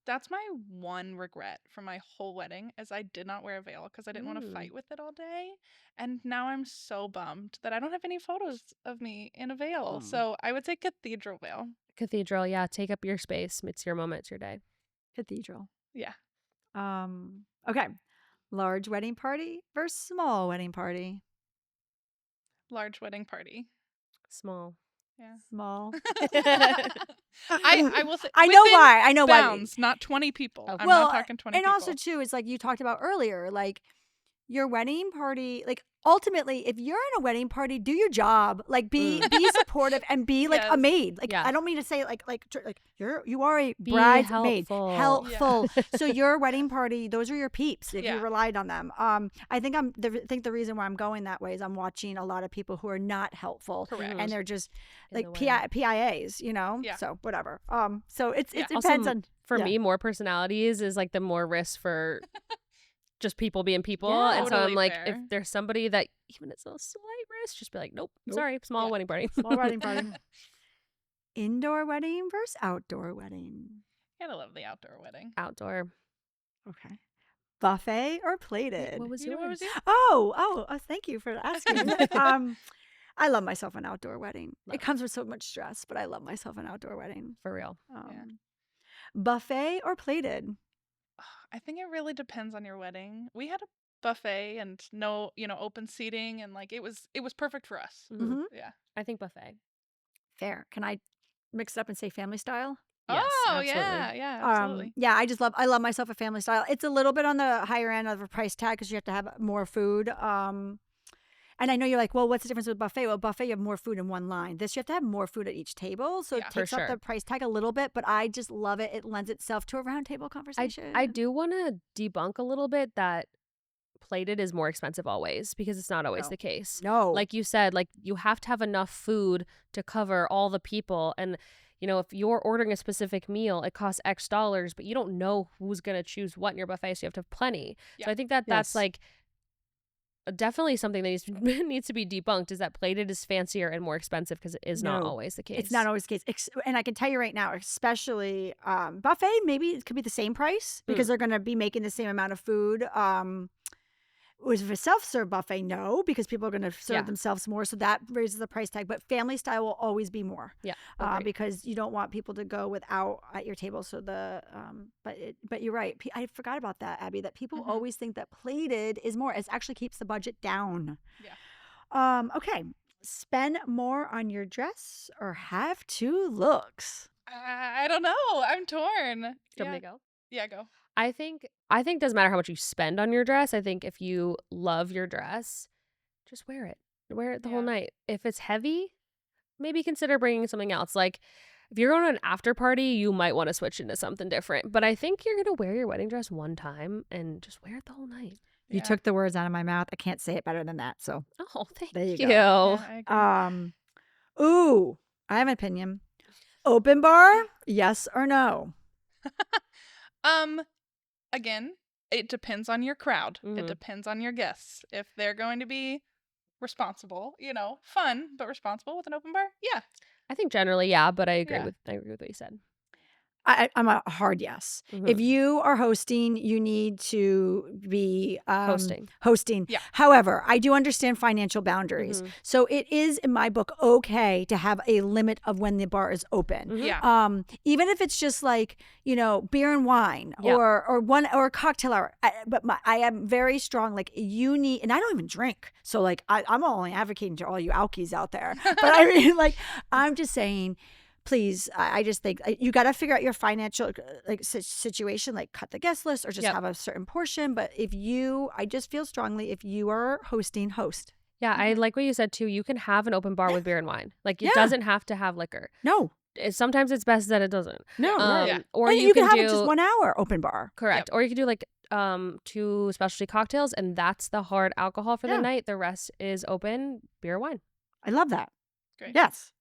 That's my one regret from my whole wedding, is I did not wear a veil because I didn't want to fight with it all day. And now I'm so bummed that I don't have any photos of me in a veil. So I would say cathedral veil. Cathedral, yeah. Take up your space. It's your moment. It's your day. Cathedral. Yeah. Okay. Large wedding party versus small wedding party. Large wedding party. Small. Yeah. Small. I will say, I know within why. I know why. bounds, not 20 people. Oh. I'm Well, not talking 20 and people. also too, it's like you talked about earlier, like your wedding party, like ultimately, if you're in a wedding party, do your job, like be supportive and be like a Yes. maid. Like, Yeah. I don't mean to say like you are a Be bridesmaid, helpful. helpful. So your wedding party, those are your peeps if you Yeah. relied on them. I think the reason why I'm going that way is I'm watching a lot of people who are not helpful, Correct. and they're just In like the way. PIAs, you know. Yeah. So whatever. So it Yeah. depends Also, on. For Yeah. me, more personalities is like the more risk for just people being people. Yeah. And so I'm Totally like, fair. if there's somebody that even it's a slight risk, just be like, nope. Sorry, small Yeah. wedding party. Small wedding party. Indoor wedding versus outdoor wedding. Gotta love the outdoor wedding. Outdoor. Okay. Buffet or plated? What was You know, yours? what was yours? Oh, thank you for asking. I love myself an outdoor wedding. Love It comes with so much stress, but I love myself an outdoor wedding. For real. Buffet or plated? I think it really depends on your wedding. We had a buffet and no, open seating, and like it was perfect for us. Mhm. Yeah. I think buffet. Fair. Can I mix it up and say family style? Yes, Oh, absolutely. yeah, absolutely. Yeah, I love myself a family style. It's a little bit on the higher end of a price tag because you have to have more food. And I know you're like, well, what's the difference with buffet? Well, buffet, you have more food in one line. This, you have to have more food at each table. So Yeah. it For takes up sure. the price tag a little bit, but I just love it. It lends itself to a round table conversation. I do want to debunk a little bit that plated is more expensive always, because it's not always No. the case. No. Like you said, like you have to have enough food to cover all the people. And, if you're ordering a specific meal, it costs X dollars, but you don't know who's going to choose what in your buffet. So you have to have plenty. So Yeah. I think that that's Yes. like definitely something that needs to be debunked, is that plated is fancier and more expensive, because it is not No, always the case. It's not always the case. And I can tell you right now, especially buffet, maybe it could be the same price because they're going to be making the same amount of food. With a self-serve buffet, no, because people are going to serve Yeah. themselves more, so that raises the price tag. But family style will always be more, Yeah. Agreed. because you don't want people to go without at your table. So but you're right. I forgot about that, Abby. That people always think that plated is more. It actually keeps the budget down. Yeah. Okay. Spend more on your dress or have two looks. I don't know. I'm torn. Do you want me to go? Yeah, go. I think it doesn't matter how much you spend on your dress. I think if you love your dress, just wear it. Wear it the whole Yeah. night. If it's heavy, maybe consider bringing something else. Like if you're going to an after party, you might want to switch into something different. But I think you're going to wear your wedding dress one time and just wear it the whole night. You took the words out of my mouth. I can't say it better than that. So Oh, thank there you you. go. Yeah, I agree. Ooh, I have an opinion. Open bar, yes or no? Again, it depends on your crowd. Mhm. It depends on your guests. If they're going to be responsible, fun but responsible with an open bar, yeah. I think generally, yeah, but I agree Yeah. with what you said. I'm a hard yes. Mhm. If you are hosting, you need to be Hosting. Yeah. However, I do understand financial boundaries. Mhm. So it is, in my book, okay to have a limit of when the bar is open. Mhm. Yeah. Even if it's just like, beer and wine Yep. or a cocktail hour. I am very strong. Like you need, and I don't even drink. So like I'm only advocating to all you alkies out there. But I mean, like, I'm just saying, please, I just think you got to figure out your financial situation, like cut the guest list or just Yep. have a certain portion. But I just feel strongly if you are hosting, host. Yeah, I like what you said too. You can have an open bar with beer and wine. Like it Yeah. doesn't have to have liquor. No. Sometimes it's best that it doesn't. No. Yeah. Or And you can have do it just 1 hour open bar. correct. Or you could do like 2 specialty cocktails, and that's the hard alcohol for Yeah. the night. The rest is open beer or wine. I love that. Great. Yes.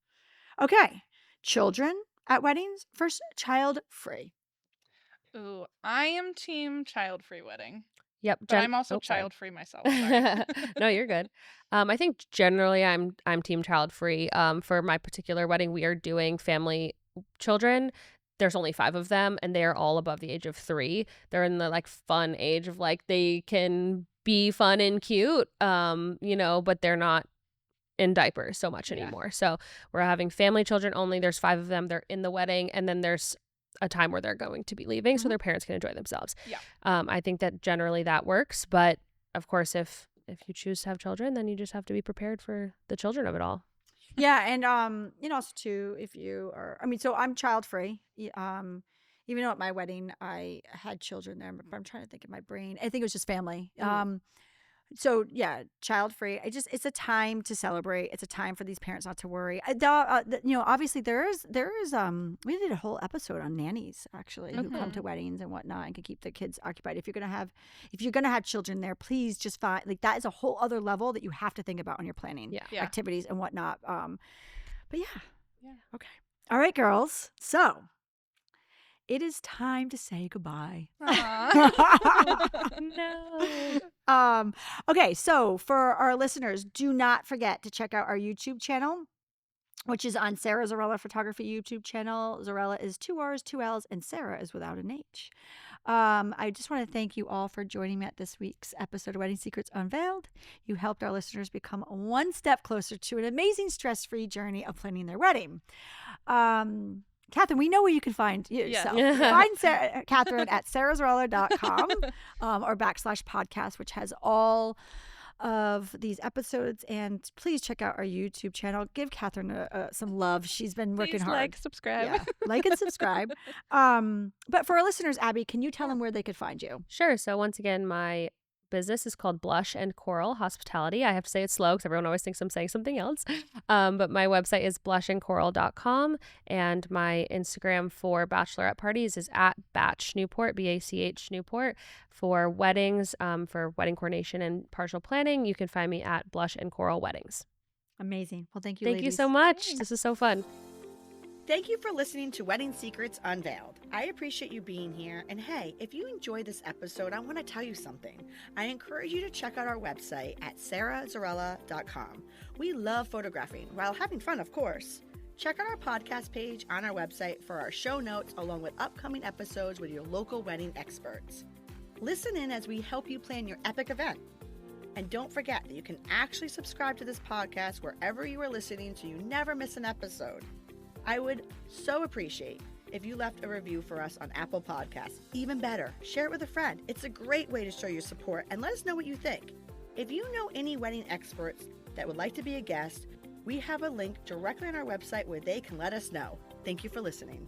Okay. Children at weddings, first child free. Ooh, I am team child-free wedding, Yep. but I'm also sorry. child-free myself. Sorry. No, you're good. I think generally I'm team child free. For my particular wedding, we are doing family children. There's only 5 of them, and they are all above the age of 3. They're in the like fun age of like they can be fun and cute, but they're not in diapers so much anymore. So we're having family children only. There's 5 of them. They're in the wedding, and then there's a time where they're going to be leaving so their parents can enjoy themselves. Yeah. I think that generally that works, but of course if you choose to have children, then you just have to be prepared for the children of it all. Yeah, and also too, if you are, so I'm child free. Even though at my wedding I had children there, but I'm trying to think in my brain. I think it was just family. So yeah, child free. It's a time to celebrate. It's a time for these parents not to worry. Obviously there is we did a whole episode on nannies actually who come to weddings and whatnot and can keep the kids occupied. If you're gonna have children there, please just find that is a whole other level that you have to think about when you're planning Yeah. activities and whatnot. But Yeah. okay, all right, girls. So it is time to say goodbye. No. Okay, so for our listeners, do not forget to check out our YouTube channel, which is on Sarah Zarella Photography YouTube channel. Zarella is 2 R's, 2 L's, and Sarah is without an H. I just want to thank you all for joining me at this week's episode of Wedding Secrets Unveiled. You helped our listeners become one step closer to an amazing stress-free journey of planning their wedding. Kathryn, we know where you can find yourself. Yes. Find Kathryn at sarahzarella.com or /podcast, which has all of these episodes. And please check out our YouTube channel. Give Kathryn some love. She's been working Please hard. like, subscribe. Yeah, like and subscribe. But for our listeners, Abby, can you tell them where they could find you? Sure. So once again, my business is called Blush and Coral Hospitality. I have to say it slow because everyone always thinks I'm saying something else. But my website is blushandcoral.com, and my Instagram for bachelorette parties is at Batch Newport, BACH Newport. For weddings, for wedding coordination and partial planning, you can find me at Blush and Coral Weddings. Amazing. Well, thank you, Thank you ladies. so much. This is so fun. Thank you for listening to Wedding Secrets Unveiled. I appreciate you being here. And hey, if you enjoyed this episode, I want to tell you something. I encourage you to check out our website at sarahzarella.com. We love photographing while having fun, of course. Check out our podcast page on our website for our show notes along with upcoming episodes with your local wedding experts. Listen in as we help you plan your epic event. And don't forget that you can actually subscribe to this podcast wherever you are listening so you never miss an episode. I would so appreciate if you left a review for us on Apple Podcasts. Even better, share it with a friend. It's a great way to show your support and let us know what you think. If you know any wedding experts that would like to be a guest, we have a link directly on our website where they can let us know. Thank you for listening.